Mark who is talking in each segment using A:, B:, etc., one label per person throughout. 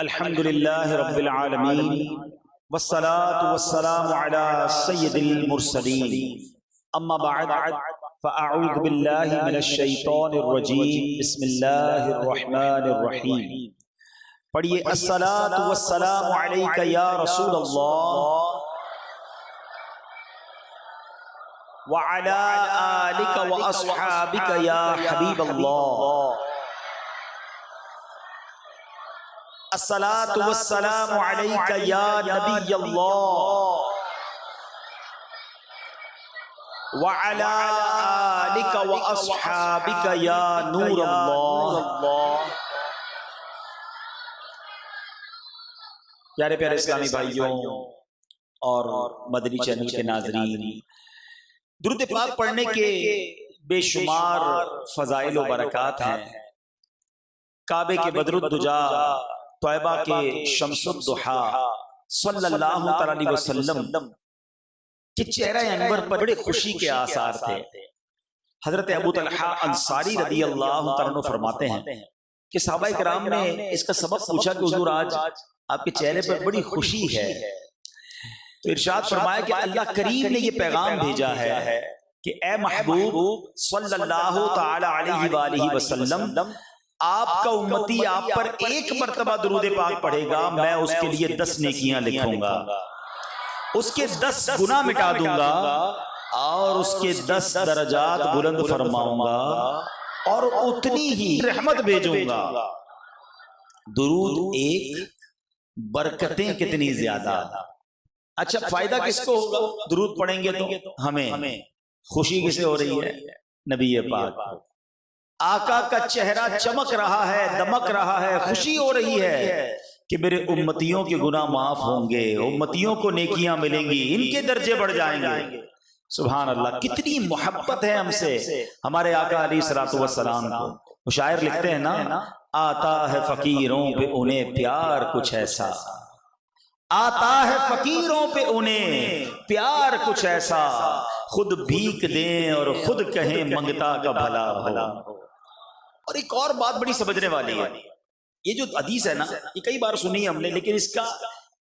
A: الحمدللہ رب العالمین والصلاة والسلام علی سید المرسلین اما بعد فاعوذ باللہ من الشیطان الرجیم بسم اللہ الرحمن الرحیم پڑھیے الصلاة والسلام علیک یا رسول اللہ وعلی آلک واصحابک یا حبیب اللہ الصلاة والسلام علیک یا نبی اللہ وعلی آلک واصحابک یا نور اللہ۔ پیارے پیارے اسلامی بھائیوں اور مدنی چینل کے ناظرین، درود پاک پڑھنے کے بے شمار فضائل و برکات ہیں۔ کعبے کے بدر الدجا، طیبہ کے شمس الضحیٰ صلی اللہ علیہ وسلم کے چہرہ انور پر بڑے خوشی کے آثار تھے۔ حضرت ابو طلحہ انصاری رضی اللہ عنہ فرماتے ہیں کہ صحابہ کرام نے اس کا سبب پوچھا کہ حضور آج آپ کے چہرے پر بڑی خوشی ہے، تو ارشاد فرمایا کہ اللہ کریم نے یہ پیغام بھیجا ہے کہ اے محبوب صلی اللہ تعالی علیہ وآلہ وسلم، آپ کا امتی آپ پر ایک مرتبہ درود پاک پڑھے گا، میں اس کے لیے 10 نیکیاں لکھوں گا، اس کے 10 گناہ مٹا دوں گا اور اس کے 10 درجات بلند فرماؤں گا اور اتنی ہی رحمت بھیجوں گا۔ درود ایک، برکتیں کتنی زیادہ۔ اچھا فائدہ کس کو ہوگا؟ درود پڑھیں گے تو ہمیں خوشی کسے ہو رہی ہے؟ نبی پاک، آقا کا چہرہ چمک رہا ہے، دمک رہا ہے، خوشی ہو رہی ہے کہ میرے امتیوں کے گناہ معاف ہوں گے، امتیوں کو نیکیاں ملیں گی، ان کے درجے بڑھ جائیں گے۔ سبحان اللہ، کتنی محبت ہے ہم سے ہمارے آقا علیہ الصلوۃ والسلام کو۔ شاعر لکھتے ہیں نا، آتا ہے فقیروں پہ انہیں پیار کچھ ایسا، آتا ہے فقیروں پہ انہیں پیار کچھ ایسا، خود بھیک دیں اور خود کہیں منگتا کا بھلا ہو۔ اور ایک اور بات بڑی سمجھنے والی ہے، یہ جو حدیث ہے نا، یہ کئی بار سنی ہم نے، لیکن اس کا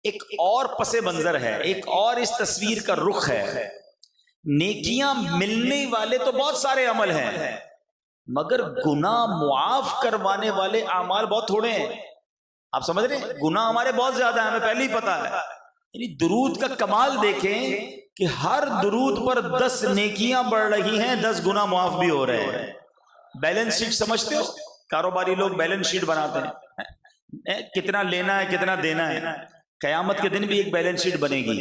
A: ایک اور پس منظر ہے، ایک اور اس تصویر کا رخ ہے۔ نیکیاں ملنے والے تو بہت سارے عمل ہیں، مگر گناہ معاف کروانے والے اعمال بہت تھوڑے ہیں۔ آپ سمجھ رہے ہیں؟ گناہ ہمارے بہت زیادہ ہیں، ہمیں پہلے ہی پتا ہے۔ یعنی درود کا کمال دیکھیں کہ ہر درود پر 10 نیکیاں بڑھ رہی ہیں، 10 گناہ معاف بھی ہو رہے ہیں۔ بیلنس شیٹ سمجھتے ہو؟ کاروباری لوگ بیلنس شیٹ بناتے ہیں، کتنا لینا ہے کتنا دینا ہے۔ قیامت کے دن بھی ایک بیلنس شیٹ بنے گی،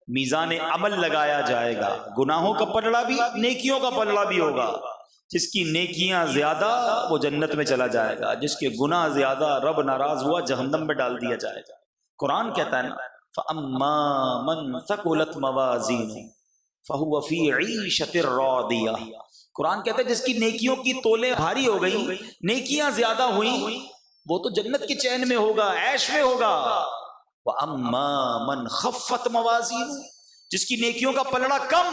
A: میزان عمل لگایا جائے گا، گناہوں کا پلڑا بھی نیکیوں کا پلڑا بھی ہوگا۔ جس کی نیکیاں زیادہ وہ جنت میں چلا جائے گا، جس کے گناہ زیادہ رب ناراض ہوا جہنم میں ڈال دیا جائے گا۔ قرآن کہتا ہے نا، فَأَمَّا مَنْ ثَقُلَتْ مَوَازِينُهُ فَهُوَ فِي عِيشَةٍ رَاضِيَةٍ۔ قرآن کہتا ہے جس کی نیکیوں کی تولیں بھاری ہو گئی، نیکیاں زیادہ ہوئیں، وہ تو جنت کے چین میں ہوگا، عیش میں ہوگا۔ وَأَمَّا مَنْ خَفَّتْ مَوَازِينُهُ، جس کی نیکیوں کا پلڑا کم،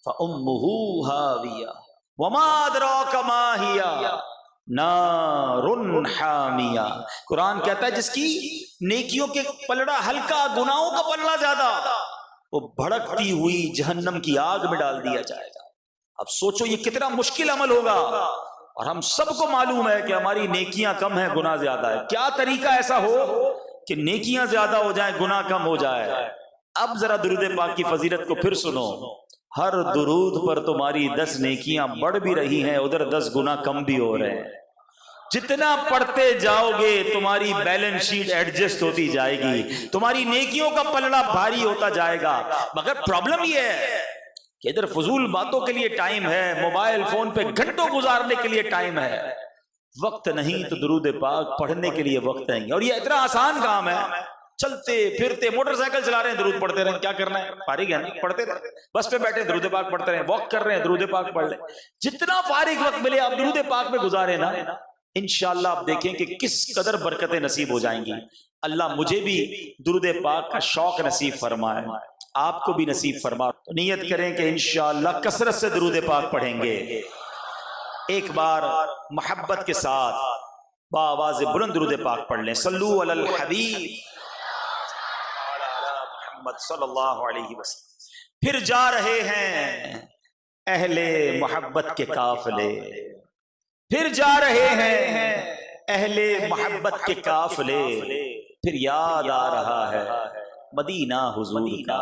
A: فَأُمُّهُ هَاوِيَةٌ وَمَا أَدْرَاكَ مَا هِيَ نَارٌ حَامِيَةٌ۔ قرآن کہتا ہے جس کی نیکیوں کے پلڑا ہلکا، گناہوں کا پلڑا زیادہ، وہ بھڑکتی ہوئی جہنم کی آگ میں ڈال دیا جائے گا۔ اب سوچو یہ کتنا مشکل عمل ہوگا، اور ہم سب کو معلوم ہے کہ ہماری نیکیاں کم ہیں، گناہ زیادہ ہے۔ کیا طریقہ ایسا ہو کہ نیکیاں زیادہ ہو جائیں، گناہ کم ہو جائے؟ اب ذرا درود پاک کی فضیلت کو پھر سنو۔ ہر درود پر تمہاری 10 نیکیاں بڑھ بھی رہی ہیں، ادھر 10 گناہ کم بھی ہو رہے ہیں۔ جتنا پڑھتے جاؤ گے تمہاری بیلنس شیٹ ایڈجسٹ ہوتی جائے گی، تمہاری نیکیوں کا پلڑا بھاری ہوتا جائے گا۔ مگر پرابلم یہ ہے کہ ادھر فضول باتوں کے لیے ٹائم ہے، موبائل فون پہ گھنٹوں گزارنے کے لیے ٹائم ہے، وقت نہیں تو درود پاک پڑھنے کے لیے وقت نہیں۔ اور یہ اتنا آسان کام ہے، چلتے پھرتے موٹر سائیکل چلا رہے ہیں درود پڑھتے رہیں، کیا کرنا ہے؟ فارغ ہے نا، پڑھتے رہیں۔ بس پہ بیٹھے درود پاک پڑھتے رہیں، واک کر رہے ہیں درود پاک پڑھ لیں۔ جتنا فارغ وقت ملے آپ درود پاک میں گزارے نا، انشاءاللہ آپ دیکھیں کہ کس قدر برکتیں نصیب ہو جائیں گی۔ اللہ مجھے بھی درود پاک کا شوق نصیب فرمائے، آپ کو بھی نصیب فرما۔ نیت کریں کہ انشاءاللہ کثرت سے درود پاک پڑھیں گے۔ ایک بار محبت کے ساتھ بآواز بلند درود پاک پڑھ لیں. صلو علی الحبیب محمد صلی اللہ علیہ وسلم. پھر جا رہے ہیں اہل محبت کے قافلے، پھر جا رہے ہیں اہل محبت کے قافلے، پھر یاد آ رہا ہے مدینہ حضور کا،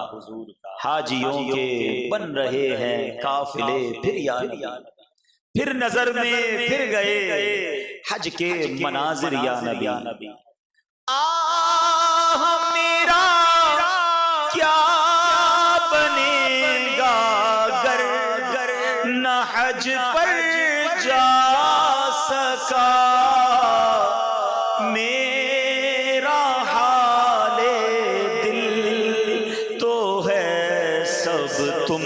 A: حاجیوں کے بن رہے ہیں قافلے، پھر یاد، پھر نظر میں پھر گئے حج کے مناظر یا نبی. آہ میرا کیا بنے گا گر نہ حج پر جا سکا، میرا حال دل تو ہے سب تم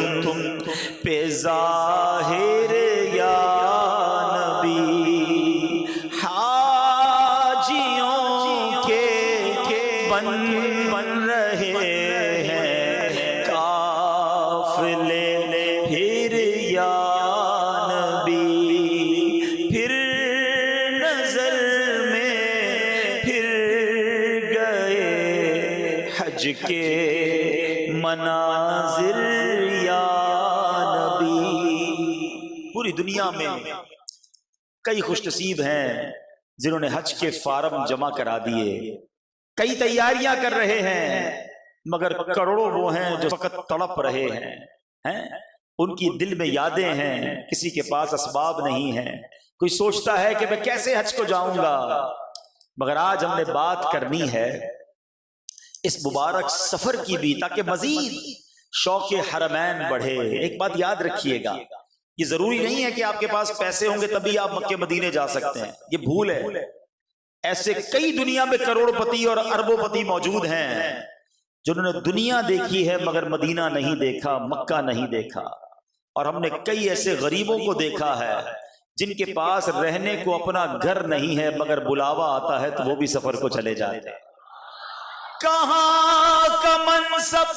A: پہ ظاہر یا نبی. حاجیوں کے بن رہے ہیں قافلے، پھر یا نبی، پھر نظر میں پھر گئے حج کے مناظر یا نبی. پوری دنیا میں کئی خوش نصیب ہیں جنہوں نے حج کے فارم جمع کرا دیے، کئی تیاریاں کر رہے ہیں، مگر کروڑوں وہ ہیں جو فقط تڑپ رہے ہیں. ان کی دل میں یادیں ہیں، کسی کے پاس اسباب نہیں ہیں. کوئی سوچتا ہے کہ میں کیسے حج کو جاؤں گا، مگر آج ہم نے بات کرنی ہے اس مبارک سفر کی بھی، تاکہ مزید شوق حرمین بڑھے. ایک بات یاد رکھیے گا، یہ ضروری نہیں ہے کہ آپ کے پاس پیسے ہوں گے تبھی آپ مکے مدینے جا سکتے ہیں، یہ بھول ہے. ایسے کئی دنیا میں کروڑ پتی اور اربوں پتی موجود ہیں جنہوں نے دنیا دیکھی ہے مگر مدینہ نہیں دیکھا، مکہ نہیں دیکھا. اور ہم نے کئی ایسے غریبوں کو دیکھا ہے جن کے پاس رہنے کو اپنا گھر نہیں ہے، مگر بلاوا آتا ہے تو وہ بھی سفر کو چلے جاتے ہیں. کہاں کا منصب،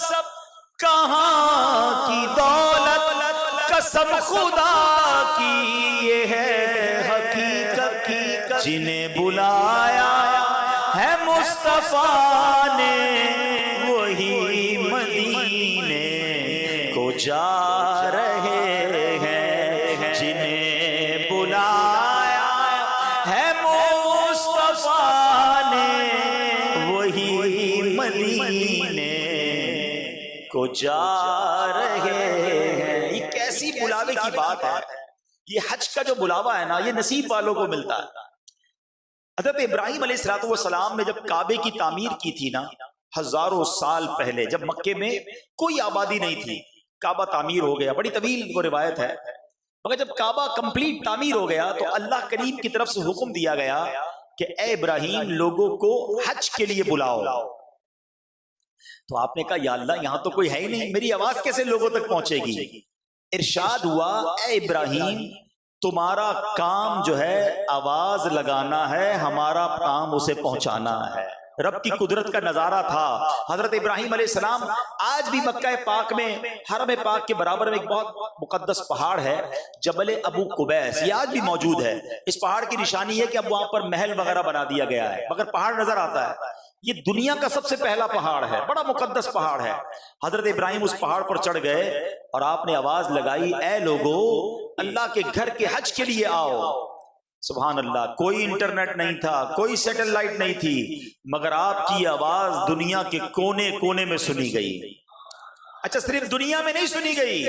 A: کہاں کی دولت، قسم خدا کی یہ ہے حقیقت، جنہیں بلایا ہے مصطفیٰ نے وہی مدینے کو جا رہے ہیں. جنہیں بلایا ہے مصطفیٰ نے وہی مدینے کو جا رہے ہیں. یہ کیسی بلاوے کی بات ہے. یہ حج کا جو بلاوا ہے نا، یہ نصیب والوں کو ملتا ہے. حضرت ابراہیم علیہ السلام نے جب کعبے کی تعمیر کی تھی نا، ہزاروں سال پہلے، جب مکے میں کوئی آبادی نہیں تھی، کعبہ تعمیر ہو گیا. بڑی طویل وہ روایت ہے، مگر جب کعبہ کمپلیٹ تعمیر ہو گیا تو اللہ کریم کی طرف سے حکم دیا گیا کہ اے ابراہیم لوگوں کو حج کے لیے بلاؤ. تو آپ نے کہا یا اللہ یہاں تو کوئی ہے ہی نہیں، میری آواز کیسے لوگوں تک پہنچے گی؟ ارشاد ہوا اے ابراہیم تمہارا کام جو ہے آواز لگانا ہے، ہمارا کام اسے پہنچانا ہے. رب کی قدرت کا نظارہ تھا. حضرت ابراہیم علیہ السلام آج بھی مکہ پاک میں حرم پاک کے برابر میں ایک بہت مقدس پہاڑ ہے جبل ابو قبیس، یہ آج بھی موجود ہے. اس پہاڑ کی نشانی ہے کہ اب وہاں پر محل وغیرہ بنا دیا گیا ہے، مگر پہاڑ نظر آتا ہے. یہ دنیا کا سب سے پہلا پہاڑ ہے، بڑا مقدس پہاڑ ہے. حضرت ابراہیم اس پہاڑ پر چڑھ گئے اور آپ نے آواز لگائی اے لوگو اللہ کے گھر کے حج کے لیے آؤ. سبحان اللہ. کوئی انٹرنیٹ نہیں تھا، کوئی سیٹلائٹ نہیں تھی، مگر آپ کی آواز دنیا کے کونے کونے میں سنی گئی. اچھا صرف دنیا میں نہیں سنی گئی،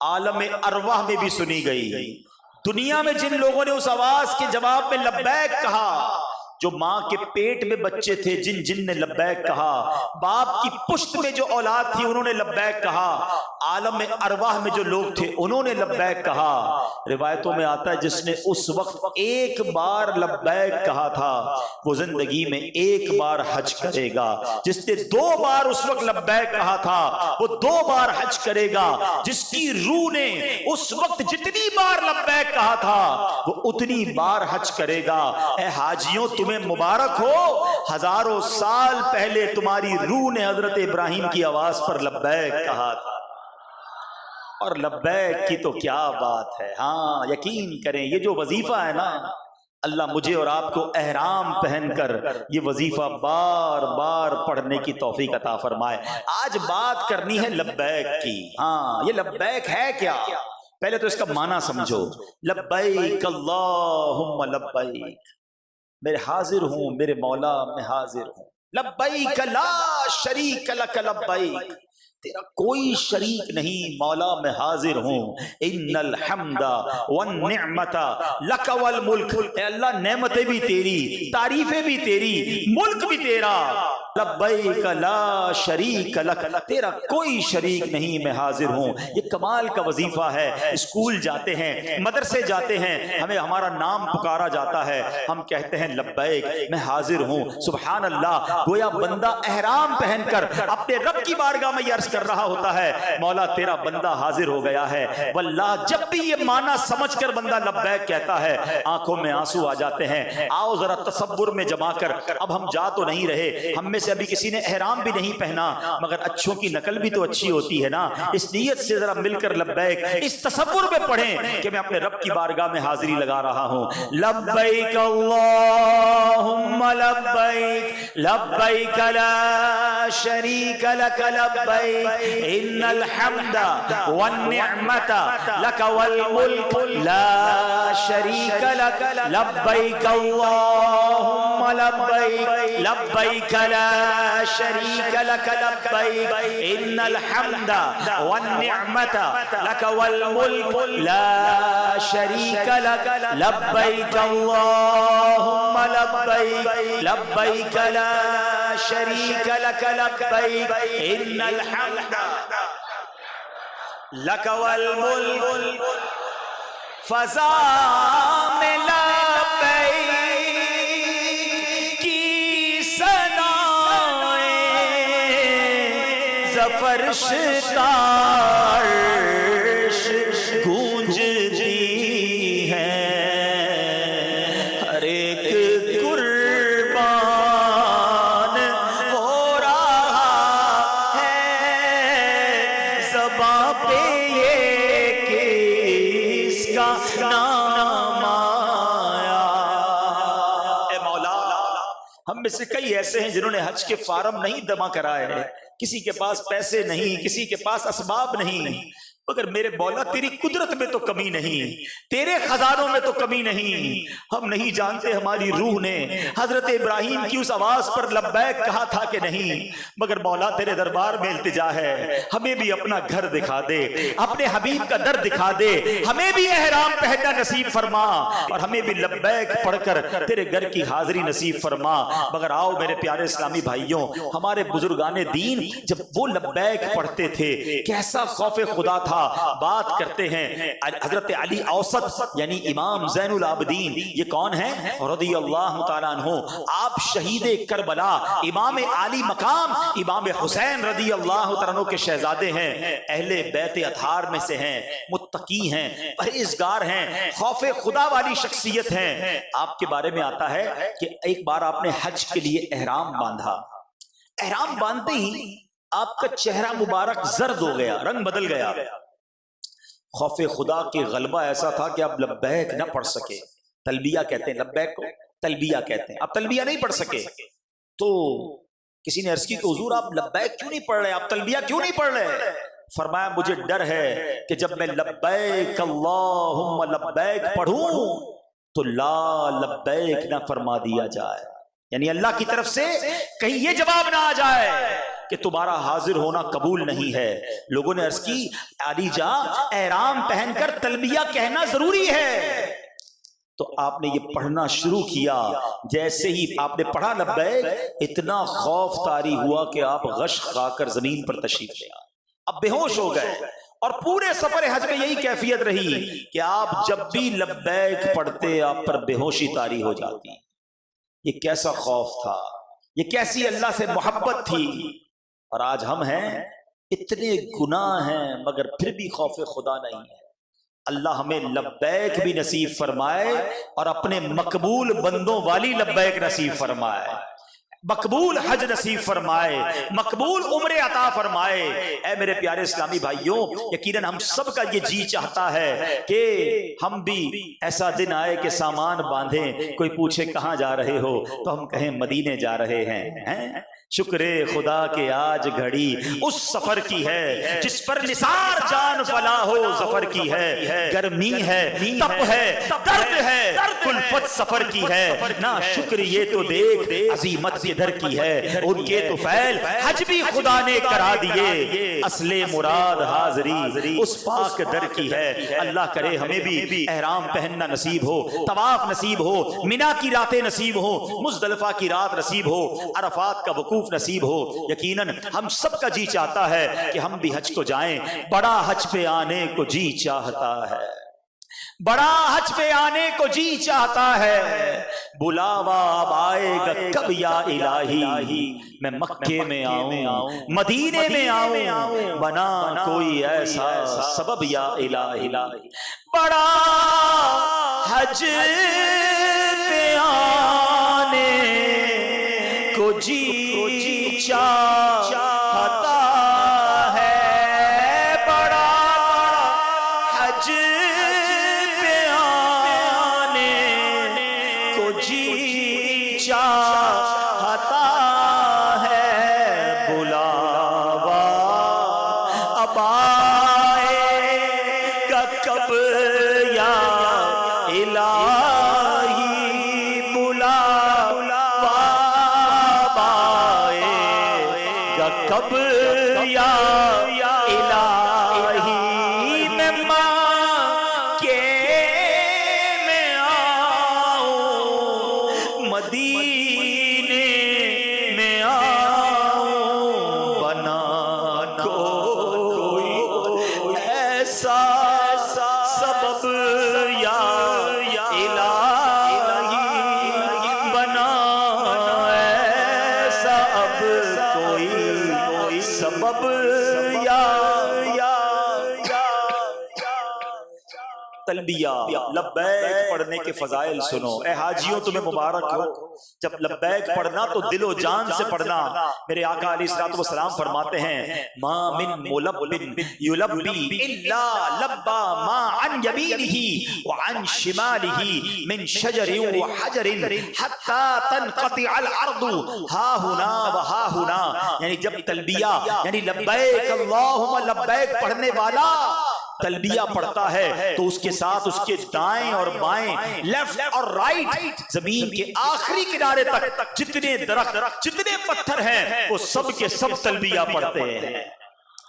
A: عالم ارواح میں بھی سنی گئی. دنیا میں جن لوگوں نے اس آواز کے جواب میں لبیک کہا، جو ماں کے پیٹ میں بچے تھے جن نے لبیک کہا، باپ کی پشت میں جو اولاد تھی انہوں نے لبیک کہا، عالم ارواح میں جو لوگ تھے انہوں نے لبیک کہا. روایتوں میں آتا ہے جس نے اس وقت ایک بار لبیک کہا تھا وہ زندگی میں ایک بار حج کرے گا. جس نے 2 بار اس وقت لبیک کہا تھا وہ 2 بار حج کرے گا. جس کی روح نے اس وقت جتنی بار لبیک کہا تھا وہ اتنی بار حج کرے گا. اے حاجیوں تمہیں مبارک ہو، ہزاروں سال پہلے تمہاری روح نے حضرت ابراہیم کی آواز پر لبیک کہا تھا. اور لبیک کی تو کیا بات ہے. ہاں یقین کریں یہ جو وظیفہ ہے نا اللہ مجھے اور آپ کو احرام پہن کر یہ وظیفہ بار بار پڑھنے کی توفیق عطا فرمائے۔ آج بات کرنی ہے لبیک کی۔ ہاں، یہ لبیک ہے کیا؟ پہلے تو اس کا معنی سمجھو۔ لبیک اللہم لبیک، میں حاضر ہوں میرے مولا، میں حاضر ہوں۔ لبیک لا شریک لک لبیک، تیرا کوئی شریک نہیں مولا، میں حاضر ہوں۔ ان الحمد والنعمت لک والملک، اے اللہ نعمتیں بھی تیری، تعریفیں بھی تیری، ملک بھی تیرا۔ لبیک لا شریک لک، تیرا کوئی شریک نہیں، میں حاضر ہوں۔ یہ کمال کا وظیفہ ہے۔ اسکول جاتے ہیں، مدرسے جاتے ہیں، ہمیں ہمارا نام پکارا جاتا ہے، ہم کہتے ہیں لبیک، میں حاضر ہوں۔ سبحان اللہ، گویا بندہ احرام پہن کر اپنے رب کی بارگاہ میں یہ عرض کر رہا ہوتا ہے مولا تیرا بندہ حاضر ہو گیا ہے۔ واللہ جب بھی یہ معنی سمجھ کر بندہ لبیک کہتا ہے آنکھوں میں آنسو آ جاتے ہیں۔ آؤ ذرا تصور میں جما کر، اب ہم جا تو نہیں رہے، ہم میں سے ابھی کسی نے احرام بھی نہیں پہنا، مگر اچھوں کی نقل بھی تو اچھی ہوتی ہے نا۔ اس نیت سے ذرا مل کر لبیک اس تصور میں پڑھیں کہ میں اپنے رب کی بارگاہ میں حاضری لگا رہا ہوں۔ لبیک اللہم لبیک، لبیک لا شریک لک لبیک، ان الحمد والنعمت لک والملک لا شریک لک، لبیک اللہم لبیک، لبیک لا شریک لک لبیک، ان الحمد والنعمت لک والملک لا شریک لک، لبیک اللہم لبیک، لبیک لا شریک لک لبیک، ان الحمد لک والملک۔ فضا میں لبیک کی ثنائیں ظفر شتار گونجتی ہیں، ہر ایک قربان ہو رہا ہے زباں پہ یہ کس کا نام آیا۔ اے مولا، ہم میں سے کئی ایسے ہیں جنہوں نے حج کے فارم نہیں جمع کرائے ہیں، کسی کے پاس پیسے نہیں، کسی کے پاس اسباب نہیں، مگر میرے مولا تیری قدرت میں تو کمی نہیں، تیرے خزانوں میں تو کمی نہیں۔ ہم نہیں جانتے ہماری روح نے حضرت ابراہیم کی اس آواز پر لبیک کہا تھا کہ نہیں، مگر مولا تیرے دربار میں التجا ہے، ہمیں بھی اپنا گھر دکھا دے، اپنے حبیب کا در دکھا دے، ہمیں بھی احرام پہننا نصیب فرما، اور ہمیں بھی لبیک پڑھ کر تیرے گھر کی حاضری نصیب فرما۔ مگر آؤ میرے پیارے اسلامی بھائیوں، ہمارے بزرگان دین جب وہ لبیک پڑھتے تھے کیسا خوف خدا تھا۔ بات کرتے ہیں حضرت علی اوسط یعنی امام زین العابدین، یہ کون ہیں؟ رضی اللہ تعالیٰ عنہ، آپ شہید کربلا، امام عالی مقام امام حسین رضی اللہ تعالیٰ عنہ کے شہزادے ہیں، اہل بیت اطہار میں سے ہیں، متقی ہیں، پرہیزگار ہیں، خوف خدا والی شخصیت ہیں۔ آپ کے بارے میں آتا ہے کہ ایک بار آپ نے حج کے لیے احرام باندھا، احرام باندھتے ہی آپ کا چہرہ مبارک زرد ہو گیا، رنگ بدل گیا۔ خوف خدا کے غلبہ ایسا تھا کہ آپ لبیک نہ پڑھ سکے۔ تلبیہ کہتے ہیں لبیک کو، تلبیہ کہتے ہیں، آپ تلبیہ نہیں پڑھ سکے۔ تو کسی نے عرض کی کہ حضور آپ لبیک کیوں نہیں پڑھ رہے، آپ تلبیہ کیوں نہیں پڑھ رہے؟ فرمایا مجھے ڈر ہے کہ جب میں لبیک اللہم لبیک پڑھوں تو لا لبیک نہ فرما دیا جائے، یعنی اللہ کی طرف سے کہیں یہ جواب نہ آ جائے کہ تمہارا حاضر ہونا قبول نہیں ہے۔ لوگوں نے عرض کی علی جا احرام پہن کر تلبیہ کہنا ضروری ہے، تو آپ نے یہ پڑھنا شروع کیا۔ جیسے ہی آپ نے پڑھا لبیک، اتنا خوف طاری ہوا کہ آپ غش کھا کر زمین پر تشریف لے آئے، اب بے ہوش ہو گئے، اور پورے سفر حج میں یہی کیفیت رہی کہ آپ جب بھی لبیک پڑھتے آپ پر بے ہوشی طاری ہو جاتی۔ یہ کیسا خوف تھا، یہ کیسی اللہ سے محبت تھی۔ اور آج ہم ہیں، اتنے گناہ ہیں مگر پھر بھی خوف خدا نہیں ہے۔ اللہ ہمیں لبیک بھی نصیب فرمائے اور اپنے مقبول بندوں والی لبیک نصیب فرمائے۔ مقبول حج نصیب فرمائے، مقبول عمرے عطا فرمائے۔ اے میرے پیارے اسلامی بھائیوں، یقیناً ہم سب کا یہ جی چاہتا ہے کہ ہم بھی ایسا دن آئے کہ سامان باندھیں، کوئی پوچھے کہاں جا رہے ہو تو ہم کہیں مدینے جا رہے ہیں۔ شکر خدا کہ آج گھڑی اس سفر کی ہے جس پر نثار جان فلاح ہو ظفر کی ہے۔ گرمی ہے، تپ ہے، درد ہے، کلفت سفر کی ہے، نہ شکر یہ تو دیکھ عظیمت کدھر کی ہے۔ ان کے طفیل حج بھی خدا نے کرا دیے، اصل مراد حاضری اس پاک در کی ہے۔ اللہ کرے ہمیں بھی احرام پہننا نصیب ہو، طواف نصیب ہو، منا کی راتیں نصیب ہو، مزدلفہ کی رات نصیب ہو، عرفات کا وقوف نصیب ہو۔ یقیناً ہم سب کا جی چاہتا ہے کہ ہم بھی حج کو جائیں، بڑا حج پہ آنے کو جی چاہتا ہے، بڑا حج پہ آنے کو جی چاہتا ہے۔ بلاوا اب آئے گا کب یا الہی، میں مکے میں آؤں، مدینے میں آؤں، بنا کوئی ایسا سبب یا الہی۔ بڑا حج پہ آنے کو جی چاہتا ہے، بڑا حج پہ آنے کو جی چاہتا ہے۔ بلاوا اب آئے گا کب یا الہی، کب یا الہی، میں مکے میں آؤں، مدینے میں آؤں، بنا کوئی ایسا سبب یا الہی، بنا ایسا اب کوئی سبب یا تلبیہ لبیک پڑھنے کے فضائل سنو۔ اے حاجیوں تمہیں مبارک ہو، جب لبیک پڑھنا تو دل و جان سے پڑھنا۔ میرے آقا علیہ الصلوۃ والسلام فرماتے ہیں ما من ملب یلبی الا لبا ما عن یمینہ وعن شمالہ من شجر وحجر حتی تنقطع الارض ہا ہنا وہا ہنا۔ یعنی جب تلبیہ یعنی لبیک اللہم لبیک پڑھنے والا تلبیہ پڑھتا ہے تو اس کے ساتھ اس کے دائیں اور بائیں، لیفٹ اور رائٹ، زمین کے آخری کنارے تک جتنے درخت جتنے پتھر ہیں وہ سب کے سب تلبیہ پڑھتے ہیں۔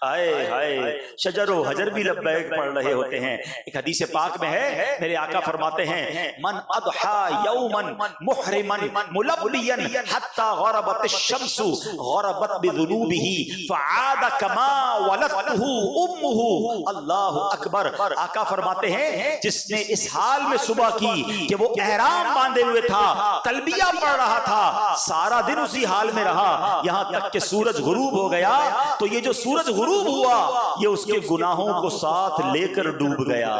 A: آئے ہائے، شجر و حجر بھی لبیک پڑھ رہے ہوتے ہیں۔ ایک حدیث پاک میں ہے، میرے آقا فرماتے ہیں من اضحى یوما محرما ملبیا حتى غربت الشمس غربت بذنوبه فعاد كما ولدته امه۔ اللہ اکبر۔ آقا فرماتے ہیں جس نے اس حال میں صبح کی کہ وہ احرام باندھے ہوئے تھا، تلبیہ پڑھ رہا تھا، سارا دن اسی حال میں رہا یہاں تک کہ سورج غروب ہو گیا، تو یہ جو سورج غروب ہوا یہ اس کے گناہوں کو ساتھ لے کر ڈوب گیا۔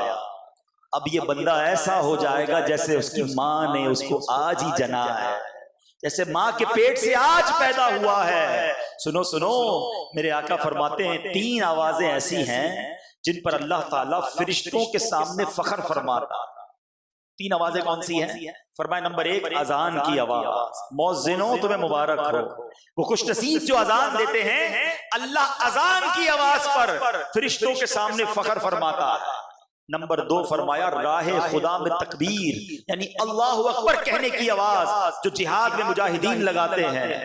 A: اب یہ بندہ ایسا ہو جائے گا جیسے اس کی ماں نے اس کو آج ہی جنا ہے، جیسے ماں کے پیٹ سے آج پیدا ہوا ہے۔ سنو سنو، میرے آقا فرماتے ہیں 3 آوازیں ایسی ہیں جن پر اللہ تعالیٰ فرشتوں کے سامنے فخر فرماتا۔ 3 آوازیں کون سی ہیں؟ فرمایا نمبر 1 اذان کی آواز۔ مؤذنوں تمہیں مبارک ہو، وہ خوش نصیب جو اذان دیتے ہیں، اللہ اذان کی آواز پر فرشتوں کے سامنے فخر فرماتا ہے۔ نمبر 2 فرمایا راہ خدا میں تکبیر یعنی اللہ اکبر کہنے کی آواز جو جہاد میں مجاہدین لگاتے ہیں۔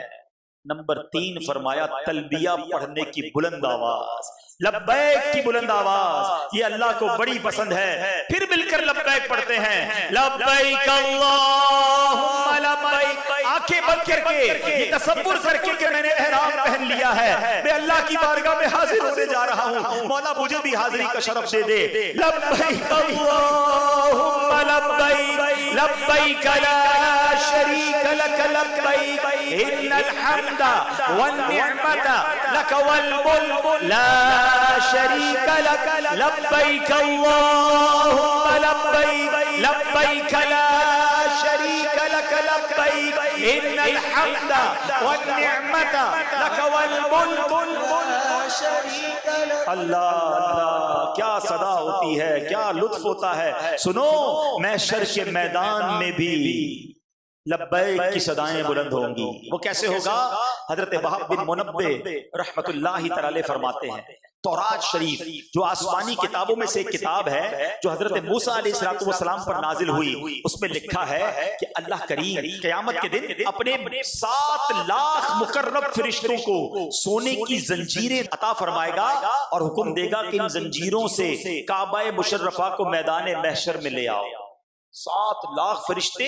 A: نمبر 3 فرمایا تلبیہ پڑھنے کی بلند آواز، لبیک کی بلند آواز، یہ اللہ کو بڑی پسند ہے۔ پھر مل کر لبیک پڑھتے ہیں، لبیک اللہم لبیک، آنکھیں بند کر کے یہ تصور کر کے کہ میں نے احرام پہن لیا ہے، میں اللہ کی بارگاہ میں حاضر ہونے جا رہا ہوں، مولا مجھے بھی حاضری کا شرف دے دے۔ لبیک اللہم لبیک، لبیک لا شریک لک لبیک، ان الحمد والنعمت لک والملک لا شریک لک، لبیک اللہم لبیک، لبیک لا شریک لک لبیک ان الحمد والنعمت لک والملک لا شریک لک. اللہ اللہ کیا صدا ہوتی ہے, کیا لطف ہوتا ہے. سنو محشر کے میدان میں بھی لبیک کی صدائیں بلند ہوں گی. وہ کیسے ہوگا؟ حضرت وہب بن منبہ رحمت اللہ تعالی فرماتے ہیں تورات شریف جو آسمانی کتابوں میں سے ایک کتاب ہے جو حضرت موسیٰ علیہ السلام پر نازل ہوئی, اس میں لکھا ہے کہ اللہ کریم قیامت کے دن اپنے 7 لاکھ مقرب فرشتوں کو سونے کی زنجیریں عطا فرمائے گا اور حکم دے گا کہ ان زنجیروں سے کعبہ مشرفہ کو میدان محشر میں لے آؤ. 7 لاکھ فرشتے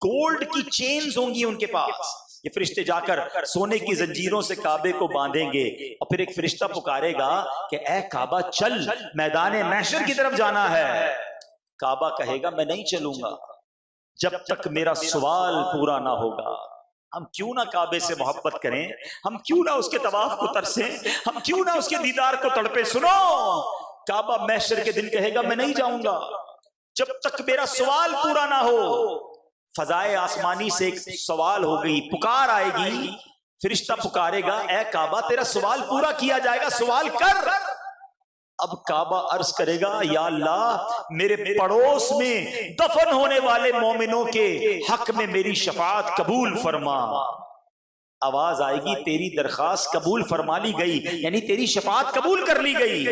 A: گولڈ کی چینز ہوں گی ان کے پاس. یہ فرشتے جا کر سونے کی زنجیروں سے کعبے کو باندھیں گے اور پھر ایک فرشتہ پکارے گا کہ اے کعبہ چل, میدان محشر کی طرف جانا ہے. کعبہ کہے گا میں نہیں چلوں گا جب تک میرا سوال پورا نہ ہوگا. ہم کیوں نہ کعبے سے محبت کریں, ہم کیوں نہ اس کے طواف کو ترسیں, ہم کیوں نہ اس کے دیدار کو تڑپیں. سنو کعبہ محشر کے دن کہے گا میں نہیں جاؤں گا جب تک میرا سوال پورا نہ ہو. فضائے آسمانی سے ایک سوال ہو گئی, پکار آئے گی, فرشتہ پکارے گا اے کعبہ تیرا سوال پورا کیا جائے گا, سوال کر. اب کعبہ عرض کرے گا یا اللہ میرے پڑوس میں دفن ہونے والے مومنوں کے حق میں میری شفاعت قبول فرما. آواز آئے گی تیری درخواست قبول فرما لی گئی, یعنی تیری شفاعت قبول کر لی گئی.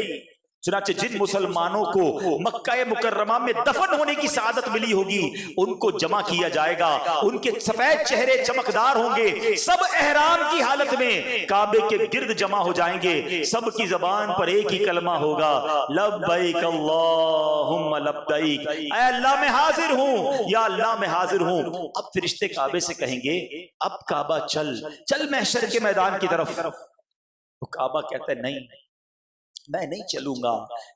A: چنانچہ جن مسلمانوں کو مکہ مکرمہ میں دفن ہونے کی سعادت ملی ہوگی ان کو جمع کیا جائے گا, ان کے سفید چہرے چمکدار ہوں گے, سب احرام کی حالت میں کعبے کے گرد جمع ہو جائیں گے, سب کی زبان پر ایک ہی کلمہ ہوگا لبیک اللہم لبیک, اے اللہ میں حاضر ہوں, یا اللہ میں حاضر ہوں. اب فرشتے کعبے سے کہیں گے اب کعبہ چل چل محشر کے میدان کی طرف. تو کعبہ کہتا ہے نہیں میں نہیں چلوں گا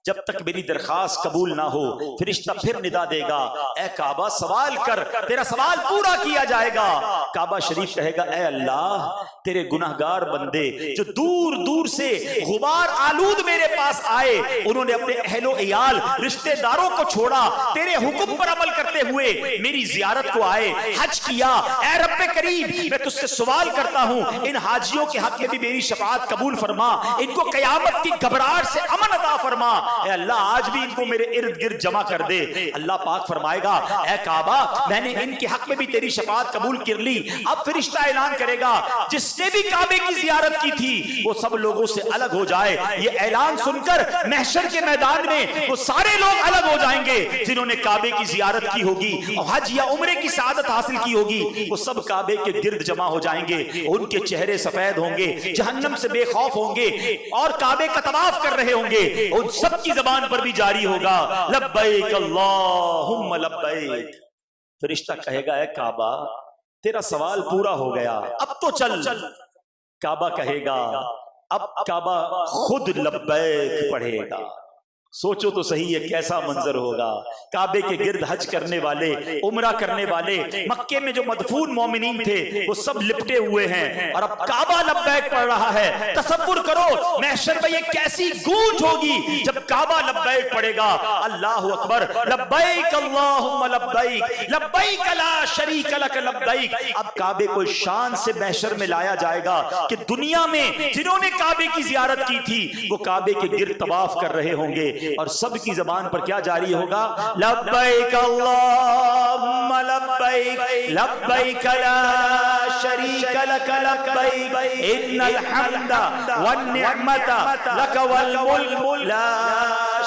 A: جب تک میری درخواست قبول نہ ہو. فرشتہ پھر ندا دے گا اے کعبہ سوال کر تیرا سوال پورا کیا جائے گا. کعبہ شریف کہے گا اے اللہ تیرے گناہگار بندے جو دور دور سے غبار آلود میرے پاس آئے, انہوں نے اپنے اہل و عیال رشتہ داروں کو چھوڑا, تیرے حکم پر عمل کرتے ہوئے میری زیارت کو آئے, حج کیا. اے رب کریم میں تجھ سے سوال کرتا ہوں ان حاجیوں کے حق میں بھی میری شفاعت قبول فرما, ان کو قیامت کی گھبراہٹ سے امن عطا فرما. اے اللہ آج بھی ان کو میرے ارد گرد جمع کر دے. اللہ پاک فرمائے گا اے کعبہ میں نے ان کے حق میں بھی تیری شفاعت قبول کر لی. اب فرشتہ اعلان کرے گا جس نے بھی کعبے کی زیارت کی تھی وہ سب لوگوں سے الگ ہو جائے. یہ اعلان سن کر محشر کے میدان میں وہ سارے لوگ الگ ہو جائیں گے جنہوں نے کعبے کی زیارت کی ہوگی اور حج یا عمرے کی سعادت حاصل کی ہوگی. وہ سب کعبے کے گرد جمع ہو جائیں گے, ان کے چہرے سفید ہوں گے, جہنم سے بے خوف ہوں گے اور کعبے کا طواف کر رہے ہوں گے. ان سب کی زبان پر بھی جاری ہوگا لبیک اللہم لبیک. فرشتہ کہے گا اے کعبہ تیرا سوال پورا ہو گیا اب تو چل. کعبہ کہے گا اب کعبہ خود لبیک پڑھے گا. سوچو تو صحیح ہے کیسا منظر ہوگا. کعبے کے گرد حج کرنے والے عمرہ کرنے والے مکے میں جو مدفون مومنین تھے وہ سب لپٹے ہوئے ہیں اور اب کعبہ لبیک پڑھ رہا ہے. تصور کرو محشر میں یہ کیسی گونج ہوگی جب کعبہ لبیک پڑھے گا. اللہ اکبر لبیک اللہم لبیک لبیک لا شریک لک لبیک. اب کعبے کو شان سے محشر میں لایا جائے گا کہ دنیا میں جنہوں نے کعبے کی زیارت کی تھی وہ کعبے کے گرد طواف کر رہے ہوں گے اور سب کی زبان پر کیا جاری ہوگا لبیک اللہم لبیک لبیک لا شریک لک لبیک ان الحمد والنعمت لک والملک لا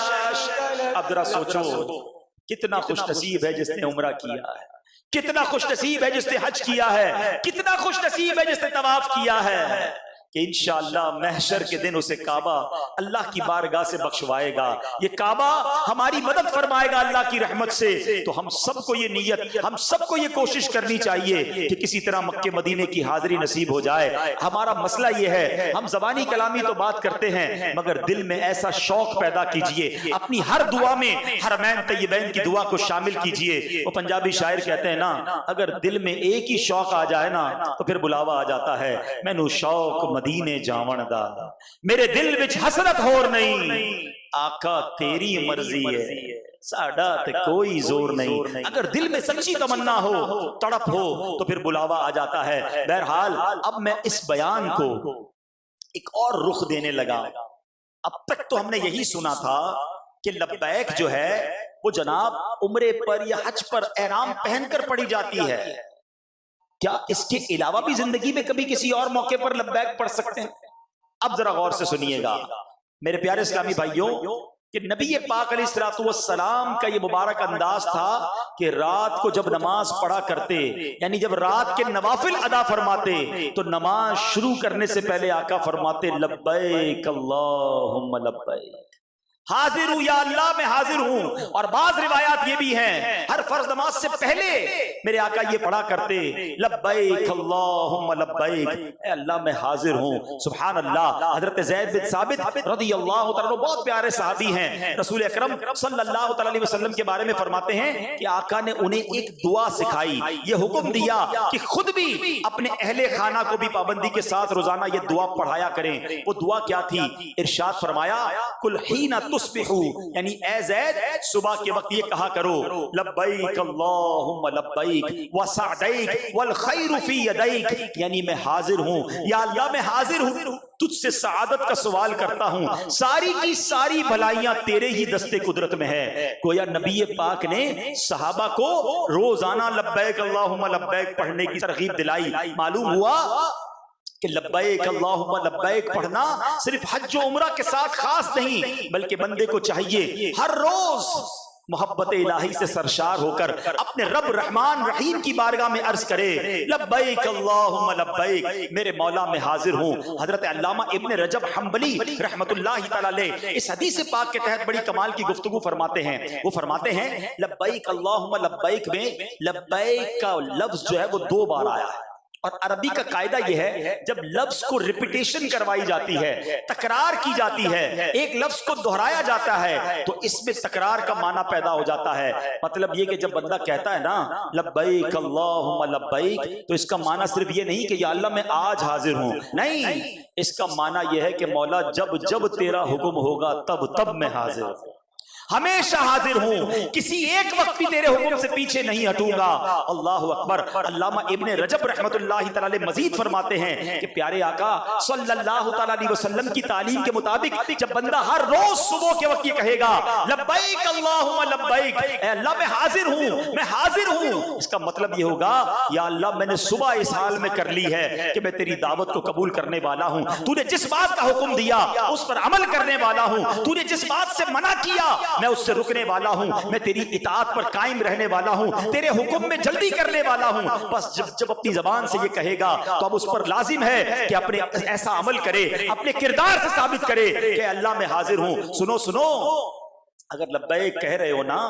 A: شریک لک. اب ذرا سوچو کتنا خوش نصیب ہے جس نے عمرہ کیا ہے, کتنا خوش نصیب ہے جس نے حج کیا ہے, کتنا خوش نصیب ہے جس نے طواف کیا ہے کہ انشاءاللہ محشر کے دن اسے کعبہ اللہ کی بارگاہ سے بخشوائے گا. یہ کعبہ ہماری مدد فرمائے گا اللہ کی رحمت سے. تو ہم سب کو یہ نیت, ہم سب کو یہ کوشش کرنی چاہیے کہ کسی طرح مکے مدینے کی حاضری نصیب ہو جائے. ہمارا مسئلہ یہ ہے ہم زبانی کلامی تو بات کرتے ہیں مگر دل میں ایسا شوق پیدا کیجئے, اپنی ہر دعا میں حرمین طیبین کی دعا کو شامل کیجئے. وہ پنجابی شاعر کہتے ہیں نا اگر دل میں ایک ہی شوق آ جائے نا تو پھر بلاوا آ جاتا ہے. میں نو شوق مدینے جاون دا میرے دل وچ حسرت ہور نہیں, آقا تیری مرضی ہے. سعادت کوئی زور نہیں، اگر دل میں سچی تمنا ہو، تڑپ ہو تو پھر بلاوا آ جاتا ہے۔ بہرحال اب میں اس بیان کو ایک اور رخ دینے لگا۔ اب تک تو ہم نے یہی سنا تھا کہ لبیک جو ہے وہ جناب عمرے پر یا حج پر احرام پہن کر پڑھی جاتی ہے، کیا اس کے علاوہ بھی زندگی میں کبھی کسی اور موقع پر لبیک پڑھ سکتے ہیں؟ اب ذرا غور سے سنیے گا میرے پیارے اسلامی بھائیوں کہ نبی پاک علیہ الصلوۃ والسلام کا یہ مبارک انداز تھا کہ رات کو جب نماز پڑھا کرتے، یعنی جب رات کے نوافل ادا فرماتے تو نماز شروع کرنے سے پہلے آقا فرماتے لبیک اللہم لبیک، حاضر ہوں یا اللہ میں حاضر ہوں۔ اور بعض روایات یہ بھی ہیں ہر فرض نماز سے پہلے میرے آقا یہ پڑھا کرتے لبیک اللہم لبیک، اے اللہ میں حاضر ہوں۔ سبحان اللہ۔ حضرت زید بن ثابت رضی اللہ تعالیٰ عنہ بہت پیارے صحابی ہیں، رسول اکرم صلی اللہ تعالیٰ علیہ وسلم کے بارے میں فرماتے ہیں کہ آقا نے انہیں ایک دعا سکھائی، یہ حکم دیا کہ خود بھی اپنے اہل خانہ کو بھی پابندی کے ساتھ روزانہ یہ دعا پڑھایا کریں۔ وہ دعا کیا تھی؟ ارشاد فرمایا کل حین تصبحوا، یعنی اے زید صبح کے وقت یہ کہا کرو لبیک اللہم لبیک وسعدیک والخیر فی یدیک، یعنی میں حاضر ہوں یا اللہ میں حاضر ہوں، تجھ سے سعادت کا سوال کرتا ہوں، ساری کی ساری بھلائیاں تیرے ہی دستے قدرت میں ہے۔ گویا نبی پاک نے صحابہ کو روزانہ لبیک اللہم لبیک پڑھنے کی ترغیب دلائی۔ معلوم ہوا کہ لبیک اللہم لبیک پڑھنا صرف حج و عمرہ کے ساتھ خاص نہیں، بلکہ بندے کو چاہیے ہر روز محبت الہی سے سرشار ہو کر اپنے رب رحمان رحیم کی بارگاہ میں عرض کرے لبیک اللہم لبیک، میرے مولا میں حاضر ہوں۔ حضرت علامہ ابن رجب حنبلی رحمت اللہ تعالی علیہ اس حدیث پاک کے تحت بڑی کمال کی گفتگو فرماتے ہیں۔ وہ فرماتے ہیں لبیک اللہم لبیک میں لبیک کا لفظ جو ہے وہ 2 بار آیا ہے، اور عربی کا قاعدہ یہ ہے جب لفظ کو ریپیٹیشن کروائی جاتی ہے، تکرار کی جاتی ہے، ایک لفظ کو دہرایا جاتا ہے تو اس میں تکرار کا معنی پیدا ہو جاتا ہے۔ مطلب یہ کہ جب بندہ کہتا ہے نا لبیک اللہم لبیک تو اس کا معنی صرف یہ نہیں کہ یا اللہ میں آج حاضر ہوں، نہیں، اس کا معنی یہ ہے کہ مولا جب جب تیرا حکم ہوگا تب تب میں حاضر ہوں، ہمیشہ حاضر ہوں، کسی ایک وقت بھی تیرے حکم سے پیچھے نہیں ہٹوں گا۔ اللہ اکبر۔ علامہ ابن رجب رحمت اللہ تعالی مزید فرماتے ہیں کہ پیارے آقا صلی اللہ تعالی علیہ وسلم کی تعلیم کے مطابق جب بندہ ہر روز صبح کے وقت یہ کہے گا لبیک اللہم لبیک، اے اللہ میں حاضر ہوں، میں حاضر ہوں، اس کا مطلب یہ ہوگا یا اللہ میں نے صبح اس حال میں کر لی ہے کہ میں تیری دعوت کو قبول کرنے والا ہوں، تو نے جس بات کا حکم دیا اس پر عمل کرنے والا ہوں، تو نے جس بات سے منع کیا میں اس سے رکنے والا ہوں، میں تیری اطاعت پر قائم رہنے والا ہوں، تیرے حکم میں جلدی کرنے والا ہوں۔ بس جب اپنی زبان سے یہ کہے گا تو اب اس پر لازم ہے کہ اپنے ایسا عمل کرے، اپنے کردار سے ثابت کرے کہ اللہ میں حاضر ہوں۔ سنو اگر لبیک کہہ رہے ہو نا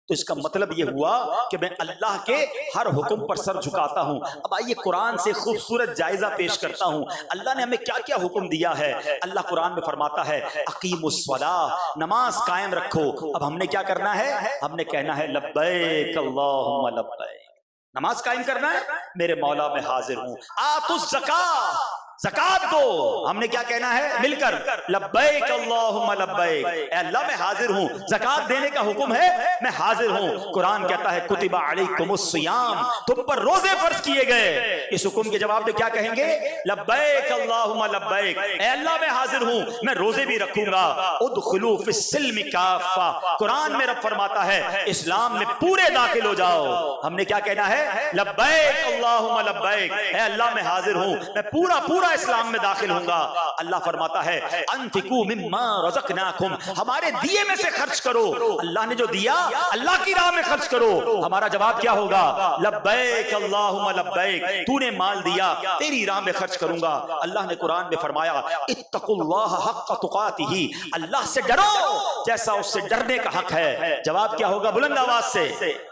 A: تو اس کا مطلب یہ ہوا کہ میں اللہ کے ہر حکم پر سر جھکاتا ہوں۔ اب آئیے قرآن سے خوبصورت جائزہ پیش کرتا ہوں، اللہ نے ہمیں کیا کیا حکم دیا ہے۔ اللہ قرآن میں فرماتا ہے اقیموا الصلاۃ، نماز قائم رکھو۔ اب ہم نے کیا کرنا ہے؟ ہم نے کہنا ہے لبیک اللہم لبیک، نماز قائم کرنا ہے، میرے مولا میں حاضر ہوں۔ آتوا الزکاۃ، زکات دو، ہم نے کیا کہنا ہے مل کر لبیک اللہم لبیک، اے اللہ میں حاضر ہوں، زکات دینے کا حکم ہے، میں حاضر ہوں۔ قرآن کہتا ہے کتب علیکم الصیام، تم پر روزے فرض کیے گئے، اس حکم کے جواب میں کیا کہیں گے؟ لبیک اللہم لبیک، اے اللہ میں حاضر ہوں، میں روزے بھی رکھوں گا۔ ادخلوا فی السلم کافہ، قرآن میں رب فرماتا ہے اسلام میں پورے داخل ہو جاؤ، ہم نے کیا کہنا ہے؟ لبیک اللہم لبیک، اے اللہ میں حاضر ہوں، میں پورا اسلام میں داخل ہوں گا۔ اللہ فرماتا ہے انفقوا مما رزقناکم، ہمارے دیے میں سے خرچ کرو، اللہ نے جو دیا اللہ کی راہ میں خرچ کرو۔ ہمارا جواب کیا ہوگا؟ لبیک اللہم لبیک، تو نے مال دیا تیری راہ میں خرچ کروں گا۔ اللہ نے قرآن میں فرمایا اتقوا اللہ حق تقاتہ، اللہ سے ڈرو جیسا اس سے ڈرنے کا حق ہے۔ جواب کیا ہوگا؟ بلند آواز سے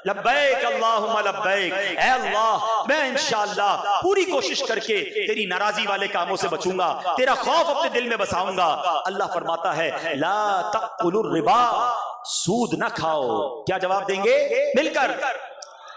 A: لبیک اللہم لبیک، اے اللہ میں انشاءاللہ پوری کوشش کر کے تیری ناراضی والے کاموں سے بچوں گا، تیرا خوف اپنے دل میں بساؤں گا۔ اللہ فرماتا ہے لا تأکلوا الربا، سود نہ کھاؤ۔ کیا جواب دیں گے مل کر؟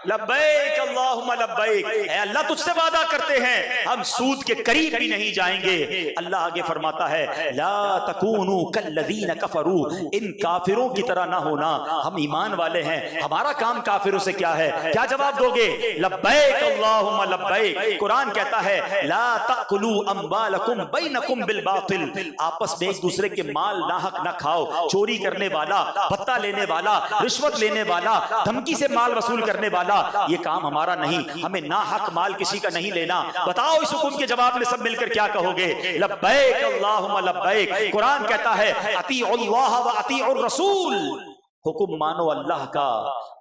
A: لبیک اللہم لبیک، اے اللہ تجھ سے وعدہ کرتے ہیں ہم سود کے قریب بھی نہیں جائیں گے۔ اللہ آگے فرماتا ہے لا تکونوا کالذین کفروا، ان کافروں کی طرح نہ ہونا، ہم ایمان والے ہیں، ہمارا کام کافروں سے کیا ہے؟ کیا جواب دو گے؟ لبیک اللہم لبیک۔ قرآن کہتا ہے لا تأکلوا اموالکم بینکم بالباطل، آپس میں ایک دوسرے کے مال ناحق نہ کھاؤ۔ چوری کرنے والا، بھتہ لینے والا، رشوت لینے والا، دھمکی سے مال وصول کرنے والا، یہ کام ہمارا نہیں، ہمیں ناحق مال کسی کا نہیں لینا۔ بتاؤ اس حکم کے جواب میں سب مل کر کیا کہو گے؟ لبیک اللہم لبیک۔ قرآن کہتا ہے اطیعوا اللہ و اطیعوا الرسول، حکم مانو اللہ کا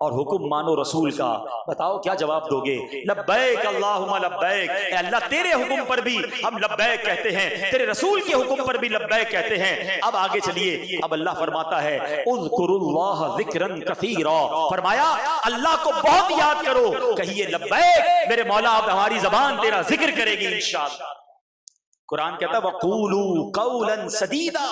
A: اور حکم مانو رسول کا۔ بتاؤ کیا جواب دو گے؟ لبیک اللہم لبیک، اے اللہ تیرے حکم پر بھی ہم لبیک کہتے ہیں، تیرے رسول کے حکم پر بھی لبیک کہتے ہیں۔ اب آگے چلیے، اب اللہ فرماتا ہے اذکروا اللہ ذکرا کثیرا، فرمایا اللہ کو بہت یاد کرو۔ کہیے لبیک میرے مولا، اب ہماری زبان تیرا ذکر کرے گی انشاءاللہ۔ قرآن کہتا ہے وقولوا قولا سدیدا،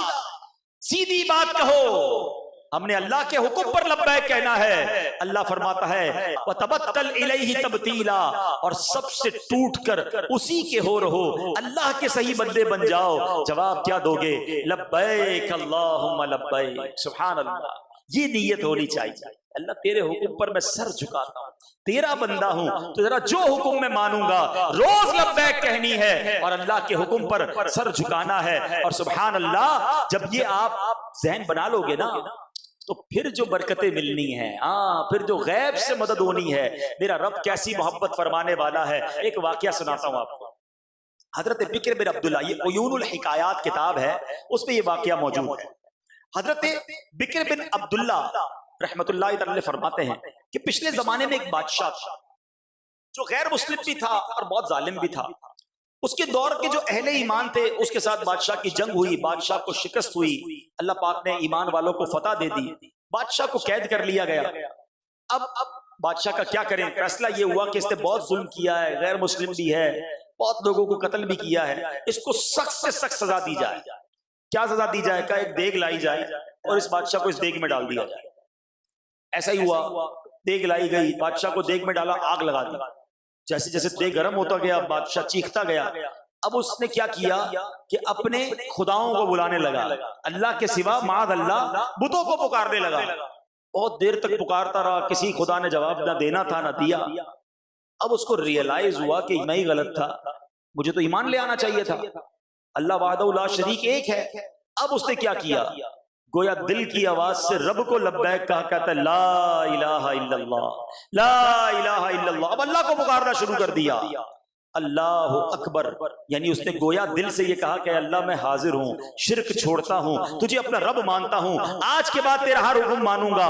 A: سیدھی بات کہو، ہم نے اللہ کے حکم پر لبیک کہنا ہے۔ اللہ فرماتا ہے وتبتل الیہ تبتیلا، اور سب سے ٹوٹ کر اسی کے ہو رہو، اللہ کے صحیح بندے بن جاؤ۔ جواب کیا دو گے؟ لبیک اللہم لبیک۔ سبحان اللہ، یہ نیت ہونی چاہیے، اللہ تیرے حکم پر میں سر جھکاتا ہوں، تیرا بندہ ہوں، تو ذرا جو حکم میں مانوں گا روز لبیک کہنی ہے اور اللہ کے حکم پر سر جھکانا ہے۔ اور سبحان اللہ، جب یہ آپ ذہن بنا لو گے نا تو پھر جو برکتیں ملنی ہیں، پھر جو غیب سے مدد ہونی ہے، میرا رب کیسی محبت فرمانے والا ہے۔ ایک واقعہ سناتا ہوں آپ کو۔ حضرت بکر بن عبداللہ، یہ عیون الحکایات کتاب ہے، اس میں یہ واقعہ موجود ہے۔ حضرت بکر بن عبداللہ رحمت اللہ تعالی فرماتے ہیں کہ پچھلے زمانے میں ایک بادشاہ تھا جو غیر مسلم بھی تھا اور بہت ظالم بھی تھا۔ اس کے دور کے جو اہل ایمان تھے اس کے ساتھ بادشاہ کی جنگ ہوئی، بادشاہ کو شکست ہوئی، اللہ پاک نے ایمان والوں کو فتح دے دی، بادشاہ کو قید کر لیا گیا۔ اب بادشاہ کا کیا کریں؟ فیصلہ یہ ہوا کہ اس نے بہت ظلم کیا ہے، غیر مسلم بھی ہے، بہت لوگوں کو قتل بھی کیا ہے، اس کو سخت سے سخت سزا دی جائے۔ کیا سزا دی جائے؟ کہ ایک دیگ لائی جائے اور اس بادشاہ کو اس دیگ میں ڈال دیا جائے۔ ایسا ہی ہوا، دیگ لائی گئی، بادشاہ کو دیگ میں ڈالا، آگ لگا دی۔ جیسے جیسے دیگ گرم ہوتا گیا بادشاہ چیختا گیا۔ اب اس نے کیا کیا کہ اپنے خداؤں کو بلانے لگا، اللہ کے سوا معاذ اللہ بتوں کو پکارنے لگا۔ بہت دیر تک پکارتا رہا، کسی خدا نے جواب نہ دینا تھا نہ دیا۔ اب اس کو ریئلائز ہوا کہ میں ہی غلط تھا، مجھے تو ایمان لے آنا چاہیے تھا، اللہ وحدہ لا شریک ایک ہے۔ اب اس نے کیا کیا؟ گویا دل کی آواز سے رب کو لبیک کہا، کہتا ہے لا الہ الا اللہ، لا الہ الا اللہ۔ اب اللہ کو پکارنا شروع کر دیا، اللہ اکبر، یعنی اس نے گویا دل سے یہ کہا کہ اللہ میں حاضر ہوں، شرک چھوڑتا ہوں، تجھے اپنا رب مانتا ہوں، آج کے بعد تیرا ہر حکم مانوں گا۔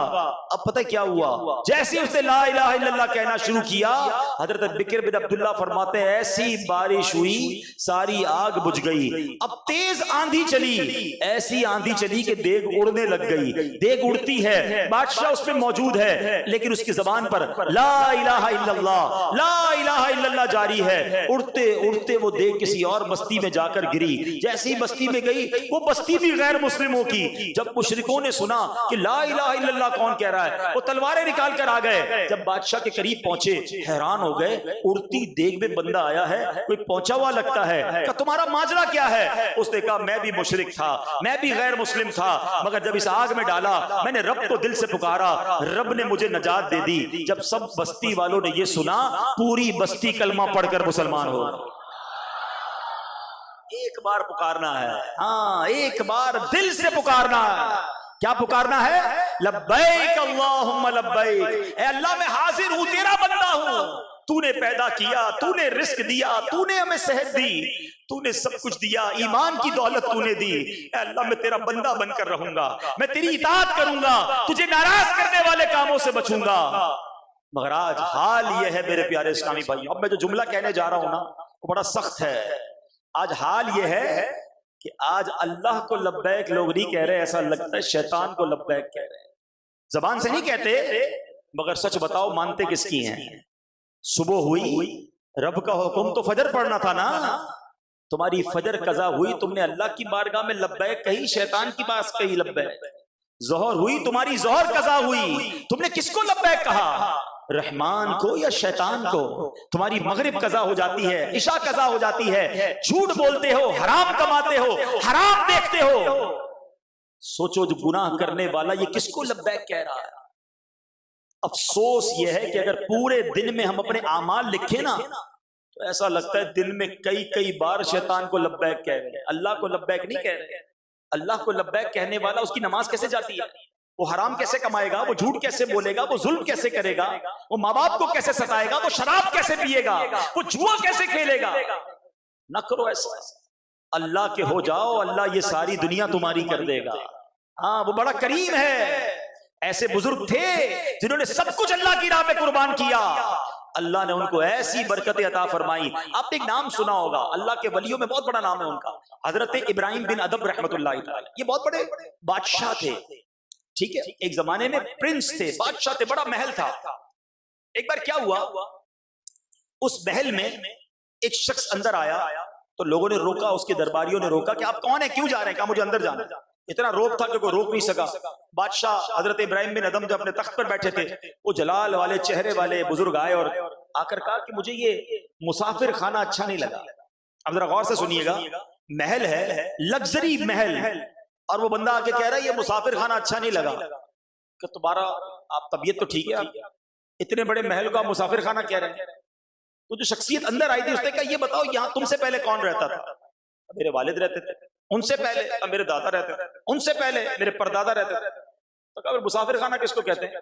A: اب پتہ کیا ہوا؟ جیسے اس نے لا الہ الا اللہ کہنا شروع کیا، حضرت بکر بن عبداللہ فرماتے ہیں ایسی بارش ہوئی ساری آگ بجھ گئی۔ اب تیز آندھی چلی، ایسی آندھی چلی کہ دیگ اڑنے لگ گئی۔ دیگ اڑتی ہے، بادشاہ اس پہ موجود ہے، لیکن اس کی زبان پر لا الہ الا اللہ، لا الہ الا اللہ جاری ہے۔ اڑتے اڑتے وہ دیکھ کسی اور بستی میں جا کر گری۔ جیسی بستی میں گئی، وہ بستی بھی غیر مسلموں کی۔ جب مشرکوں نے سنا کہ لا الہ الا اللہ کون کہہ رہا ہے، وہ تلواریں نکال کر آ گئے۔ جب بادشاہ کے قریب پہنچے حیران ہو گئے، اڑتی دیگ میں بندہ آیا ہے، کوئی پہنچا ہوا لگتا ہے، کہ تمہارا ماجرا کیا ہے؟ اس نے کہا میں بھی مشرک تھا، میں بھی غیر مسلم تھا، مگر جب اس آگ میں ڈالا میں نے رب کو دل سے پکارا، رب نے مجھے نجات دے دی۔ جب سب بستی والوں نے یہ سنا، پوری بستی کلمہ پڑھ کر مسلمان ہو۔ ایک بار پکارنا ہے، ہاں ایک بار دل سے پکارنا ہے۔ کیا پکارنا ہے؟ لبیک اللہم لبیک، اے اللہ میں حاضر ہوں، تیرا بندہ ہوں، تو نے پیدا کیا، تو نے رزق دیا، تو نے ہمیں صحت دی، تو نے سب کچھ دیا، ایمان کی دولت تو نے دی۔ اے اللہ میں تیرا بندہ بن کر رہوں گا، میں تیری اطاعت کروں گا، تجھے ناراض کرنے والے کاموں سے بچوں گا۔ مگر آج حال یہ ہے میرے پیارے اسلامی بھائی، اب میں جو جملہ کہنے جا رہا ہوں نا وہ بڑا سخت ہے۔ آج حال یہ ہے کہ آج اللہ کو لبیک لوگ نہیں کہہ رہے، ایسا لگتا ہے شیطان کو لبیک کہہ رہے ہیں۔ زبان سے نہیں کہتے، مگر سچ بتاؤ مانتے کس کی ہیں؟ صبح ہوئی، رب کا حکم تو فجر پڑھنا تھا نا، تمہاری فجر قضا ہوئی، تم نے اللہ کی بارگاہ میں لبیک کہی، شیطان کی پاس کہی لبیک۔ ظہر ہوئی، تمہاری ظہر قضا ہوئی، تم نے کس کو لبیک کہا؟ رحمان کو یا شیطان کو؟ تمہاری مغرب قضا ہو جاتی ہے، عشاء قضا ہو جاتی ہے، جھوٹ بولتے ہو، حرام کماتے ہو، حرام دیکھتے ہو. سوچو جو گناہ کرنے والا یہ کس کو لبیک کہہ رہا ہے؟ افسوس یہ ہے کہ اگر پورے دن میں ہم اپنے اعمال لکھیں نا تو ایسا لگتا ہے دن میں کئی بار شیطان کو لبیک کہہ رہے ہیں، اللہ کو لبیک نہیں کہہ رہے. اللہ کو لبیک کہنے والا اس کی نماز کیسے جاتی ہے؟ وہ حرام کیسے کمائے گا؟ وہ جھوٹ کیسے بولے گا؟ وہ ظلم کیسے کرے گا؟ وہ ماں باپ کو کیسے ستائے گا؟ وہ شراب کیسے پیے گا؟ وہ جوا کیسے کھیلے گا؟ نہ کرو ایسا. اللہ کے ہو جاؤ، اللہ یہ ساری دنیا تمہاری کر دے گا. ہاں وہ بڑا کریم ہے. ایسے بزرگ تھے جنہوں نے سب کچھ اللہ کی راہ میں قربان کیا، اللہ نے ان کو ایسی برکتیں عطا فرمائی. آپ نے ایک نام سنا ہوگا، اللہ کے ولیوں میں بہت بڑا نام ہے ان کا، حضرت ابراہیم بن ادم رحمۃ اللہ تعالی. یہ بہت بڑے بادشاہ تھے، ٹھیک ہے، ایک زمانے میں پرنس تھے، بادشاہ تھے، بڑا محل تھا. ایک بار کیا ہوا، اس محل میں ایک شخص اندر آیا تو لوگوں نے روکا، اس کے درباریوں نے روکا کہ آپ کون ہیں، کیوں جا رہے ہیں؟ کہا مجھے اندر جانا ہے. اتنا روک تھا کہ کوئی روک نہیں سکا. بادشاہ حضرت ابراہیم بن ادم جو اپنے تخت پر بیٹھے تھے، وہ جلال والے چہرے والے بزرگ آئے اور آ کر کہا کہ مجھے یہ مسافر خانہ اچھا نہیں لگا. اب ذرا غور سے سنیے گا، محل ہے، لگژری محل، اور وہ بندہ آ کے کہہ رہا ہے یہ مسافر خانہ اچھا نہیں لگا. کہ تمہارا آپ طبیعت تو ٹھیک ہے، آپ اتنے بڑے محل کو آپ مسافر خانہ کہہ رہے ہیں؟ تو جو شخصیت اندر آئی تھی اس نے کہا یہ بتاؤ یہاں تم سے پہلے کون رہتا تھا؟ میرے والد رہتے تھے. ان سے پہلے میرے دادا رہتے تھے. ان سے پہلے میرے پردادا رہتے تھے. تو کہا مسافر خانہ کس کو کہتے ہیں؟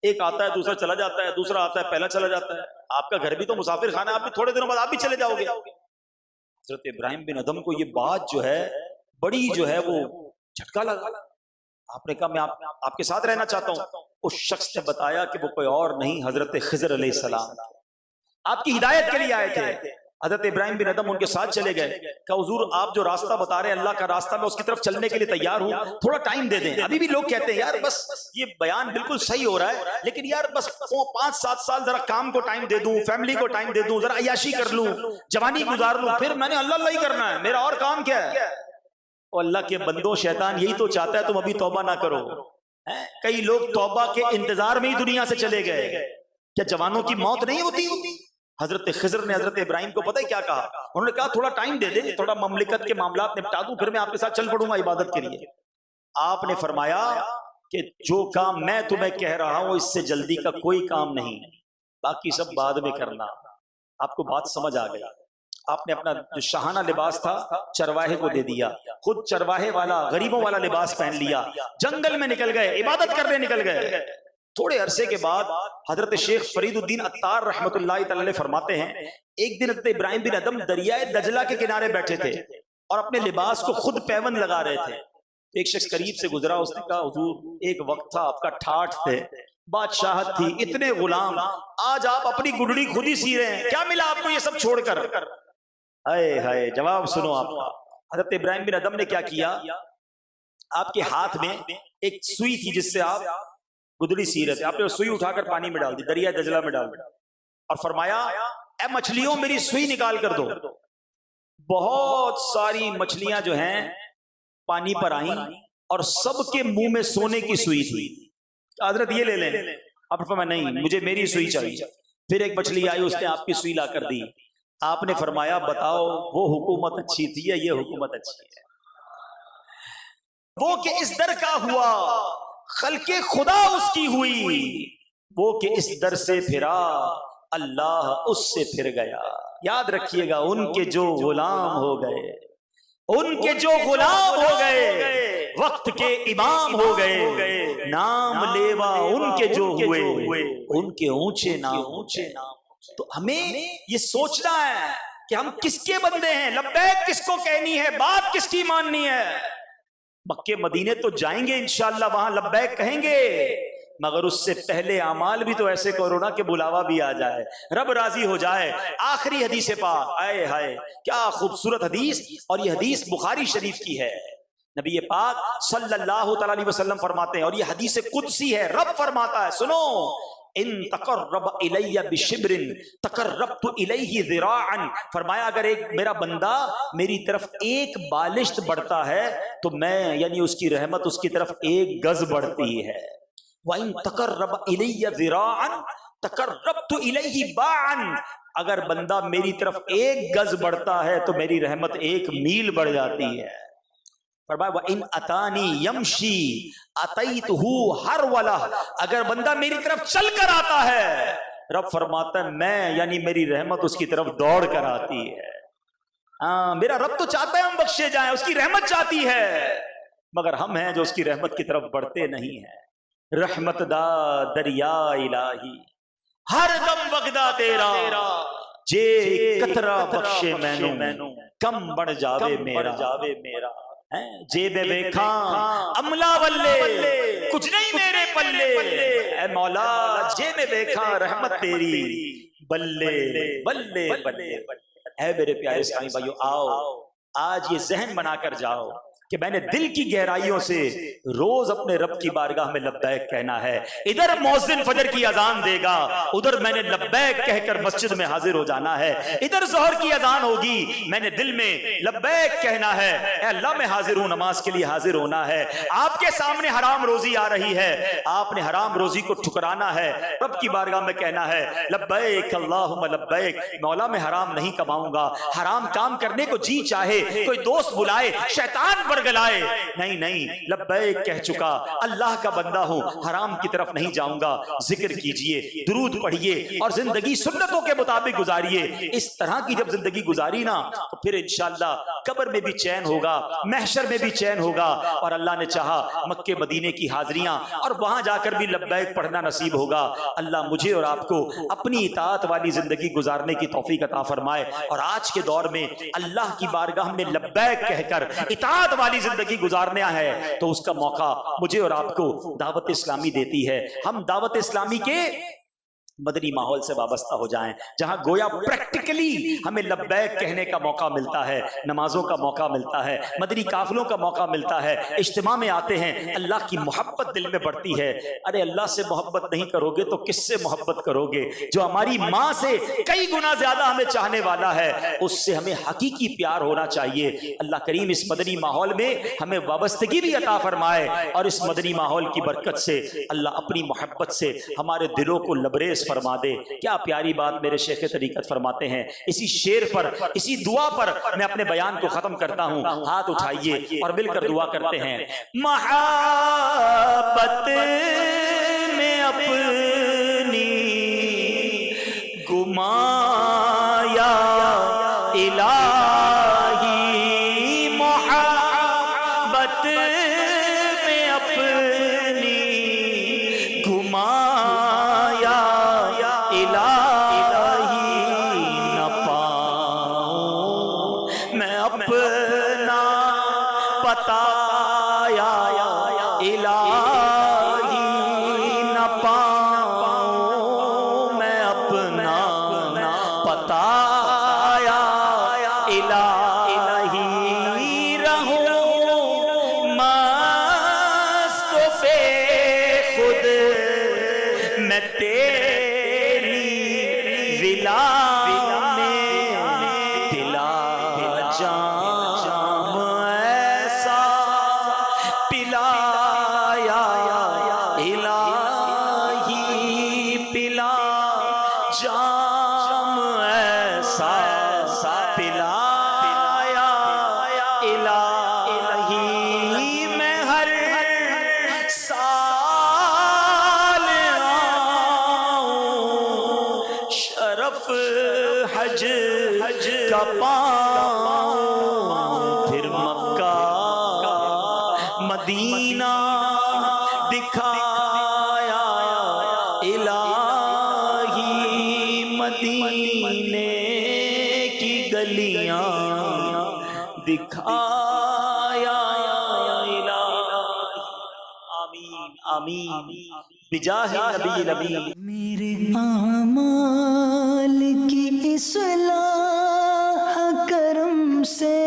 A: ایک آتا ہے دوسرا چلا جاتا ہے، دوسرا آتا ہے پہلا چلا جاتا ہے. آپ کا گھر بھی تو مسافر خانہ، آپ بھی تھوڑے دنوں بعد آپ بھی چلے جاؤ گے. حضرت ابراہیم بن ادم کو یہ بات جو ہے بڑی جو ہے وہ جھٹکا لگا. آپ نے کہا میں آپ کے ساتھ رہنا چاہتا ہوں. اس شخص نے بتایا کہ وہ کوئی اور نہیں، حضرت خضر علیہ السلام آپ کی ہدایت کے لیے آئے تھے. حضرت ابراہیم بن ادم ان کے ساتھ چلے گئے. کہ حضور آپ جو راستہ بتا رہے ہیں اللہ کا راستہ، میں اس کی طرف چلنے کے لیے تیار ہوں، تھوڑا ٹائم دے دیں. ابھی بھی لوگ کہتے ہیں یار بس یہ بیان بالکل صحیح ہو رہا ہے لیکن یار بس 5-7 سال ذرا کام کو ٹائم دے دوں، فیملی کو ٹائم دے دوں، ذرا عیاشی کر لوں، جوانی گزار لوں، پھر میں نے اللہ ہی کرنا ہے، میرا اور کام کیا ہے؟ اور اللہ کے بندوں، شیطان یہی تو چاہتا ہے تم ابھی توبہ نہ کرو. کئی لوگ توبہ کے انتظار میں ہی دنیا سے چلے گئے. کیا جوانوں کی موت نہیں ہوتی؟ حضرت خضر نے حضرت ابراہیم کو پتہ ہے کیا کہا؟ انہوں نے کہا تھوڑا ٹائم دے دے، تھوڑا مملکت کے معاملات نپٹا دوں، پھر میں آپ کے ساتھ چل پڑوں گا عبادت کے لیے. آپ نے فرمایا کہ جو کام میں تمہیں کہہ رہا ہوں اس سے جلدی کا کوئی کام نہیں، باقی سب بعد میں کرنا. آپ کو بات سمجھ آ گئی. آپ نے اپنا جو شاہانہ لباس تھا چرواہے کو دے دیا، خود چرواہے والا غریبوں والا لباس پہن لیا، جنگل میں نکل گئے، عبادت کرنے نکل گئے. تھوڑے عرصے کے بعد حضرت شیخ فرید الدین عطار رحمۃ اللہ تعالی فرماتے ہیں ایک دن حضرت ابراہیم بن ادم دریائے دجلہ کے کنارے بیٹھے تھے اور اپنے لباس کو خود پیوند لگا رہے تھے. ایک شخص قریب سے گزرا، اس نے کہا حضور ایک وقت تھا آپ کا ٹھاٹھ تھے، بادشاہت تھی، اتنے غلام، آج آپ اپنی گڈڑی خود ہی سی رہے ہیں، کیا ملا آپ کو یہ سب چھوڑ کر؟ ہائے ہائے، جواب سنو آپ کا. حضرت ابراہیم بن ادم نے کیا کیا؟ آپ کے ہاتھ میں ایک سوئی تھی جس سے آپ گدڑی سی رہے تھے، آپ نے سوئی اٹھا کر پانی میں ڈال دی، دریا دجلہ میں ڈال دی اور فرمایا اے مچھلیوں میری سوئی نکال کر دو. بہت ساری مچھلیاں جو ہیں پانی پر آئیں اور سب کے منہ میں سونے کی سوئی تھی. حضرت یہ لے لیں. آپ فرمایا نہیں مجھے میری سوئی چاہیے. پھر ایک مچھلی آئی، اس نے آپ کی سوئی لا کر دی. آپ نے فرمایا بتاؤ وہ حکومت اچھی تھی یا یہ حکومت اچھی ہے؟ وہ کہ اس در کا ہوا خلق خدا اس کی ہوئی، وہ کہ اس در سے پھرا اللہ اس سے پھر گیا. یاد رکھیے گا ان کے جو غلام ہو گئے، ان کے جو غلام ہو گئے، وقت کے امام ہو گئے، نام لیوا ان کے جو ہوئے، ان کے اونچے نام. تو ہمیں یہ سوچنا ہے کہ ہم کس کے بندے ہیں، لبیک کس کو کہنی ہے، بات کس کی ماننی ہے. مکے مدینے تو جائیں گے انشاءاللہ، وہاں لبیک کہیں گے، مگر اس سے پہلے اعمال بھی تو ایسے کرو نا کہ بلاوا بھی آ جائے، رب راضی ہو جائے. آخری حدیث پاک، آئے ہائے کیا خوبصورت حدیث، اور یہ حدیث بخاری شریف کی ہے. نبی پاک صلی اللہ تعالی علیہ وسلم فرماتے ہیں، اور یہ حدیث قدسی ہے، رب فرماتا ہے سنو، ان تقرب الی بشبر تقربت الیہ ذراعا. فرمایا اگر ایک میرا بندہ میری طرف ایک بالشت بڑھتا ہے تو میں یعنی اس کی رحمت اس کی طرف ایک گز بڑھتی ہے. وَإِن تَقَرَّبَ إِلَيَّ ذِرَاعًا، تقربت الیہ باعن، اگر بندہ میری طرف ایک گز بڑھتا ہے تو میری رحمت ایک میل بڑھ جاتی ہے۔ فرمایا وَإِنْ أَتَانِي يَمْشِي أَتَيْتُهُ هَرْوَلَةً، اگر بندہ میری طرف چل کر آتا ہے، رب فرماتا ہے میں یعنی میری رحمت اس کی طرف دوڑ کر آتی ہے۔ ہاں میرا رب تو چاہتا ہے ہم بخشے جائیں، اس کی رحمت چاہتی ہے، مگر ہم ہیں جو اس کی رحمت کی طرف بڑھتے نہیں ہیں۔ رحمت دا دریا الہی ہر دم وگدا تیرا، جے قطرہ بخشے مینوں کم بڑھ جاوے میرا، جے بے بیکھاں عملہ بلے کچھ نہیں میرے پلے، اے مولا جے بے بیکھاں رحمت تیری بلے بلے بلے۔ اے میرے پیارے اسلامی بھائیو، آؤ آج یہ ذہن بنا کر جاؤ کہ میں نے دل کی گہرائیوں سے روز اپنے رب کی بارگاہ میں لبیک کہنا ہے۔ ادھر مؤذن فجر کی اذان دے گا، ادھر میں نے لبیک کہہ کر مسجد میں حاضر ہو جانا ہے۔ ادھر ظہر کی اذان ہوگی، میں نے دل میں لبیک کہنا ہے، اے اللہ میں حاضر ہوں، نماز کے لیے حاضر ہونا ہے۔ آپ کے سامنے حرام روزی آ رہی ہے، آپ نے حرام روزی کو ٹھکرانا ہے، رب کی بارگاہ میں کہنا ہے لبیک اللہم لبیک، مولا میں حرام نہیں کماؤں گا۔ حرام کام کرنے کو جی چاہے، کوئی دوست بلائے، شیطان پر گلائے، نہیں نہیں لبیک کہہ چکا، اللہ کا بندہ ہوں، حرام کی طرف نہیں جاؤں گا۔ ذکر کیجئے، درود پڑھیے اور زندگی سنتوں کے مطابق گزاریے۔ اس طرح کی جب زندگی گزاری نا تو پھر انشاءاللہ قبر میں بھی چین ہوگا، محشر میں بھی چین ہوگا، اور اللہ نے چاہا مکے مدینے کی حاضریاں اور وہاں جا کر بھی لبیک پڑھنا نصیب ہوگا۔ اللہ مجھے اور آپ کو اپنی اطاعت والی زندگی گزارنے کی توفیق عطا فرمائے، اور آج کے دور میں اللہ کی بارگاہ میں لبیک کہہ کر اطاعت والی زندگی گزارنا ہے تو اس کا موقع مجھے اور آپ کو دعوت اسلامی دیتی ہے۔ ہم دعوت اسلامی کے مدنی ماحول سے وابستہ ہو جائیں، جہاں گویا پریکٹیکلی ہمیں لبیک کہنے کا موقع ملتا ہے، نمازوں کا موقع ملتا ہے، مدنی قافلوں کا موقع ملتا ہے، اجتماع میں آتے ہیں، اللہ کی محبت دل میں بڑھتی ہے۔ ارے اللہ سے محبت نہیں کرو گے تو کس سے محبت کرو گے؟ جو ہماری ماں سے کئی گنا زیادہ ہمیں چاہنے والا ہے، اس سے ہمیں حقیقی پیار ہونا چاہیے۔ اللہ کریم اس مدنی ماحول میں ہمیں وابستگی بھی عطا فرمائے، اور اس مدنی ماحول کی برکت سے اللہ اپنی محبت سے ہمارے دلوں کو لبریز فرما دے۔ کیا پیاری بات میرے شیخ طریقت فرماتے ہیں۔ اسی شعر پر، اسی دعا پر میں اپنے بیان کو ختم کرتا ہوں۔ ہاتھ اٹھائیے اور مل کر دعا کرتے ہیں۔ محبت میں اپنی گمایا الہی، محبت میں اپنی گمایا اپنا پتایا الہی نہ پاؤں، میں اپنا پتایا الہی رہوں مست بے خود میں تیری ولا جام ایسا پلایا الہی، پلا جام ایسا پلایا الہی، میں ہر سال آؤں شرف حج کا پاؤں، پھر مکہ مدینہ دکھایا الہی، مدینے کی گلیاں دکھایا الہی۔ آمین آمین بجاہ نبی نبی۔
B: میرے اعمال کی اصلاح کرم سے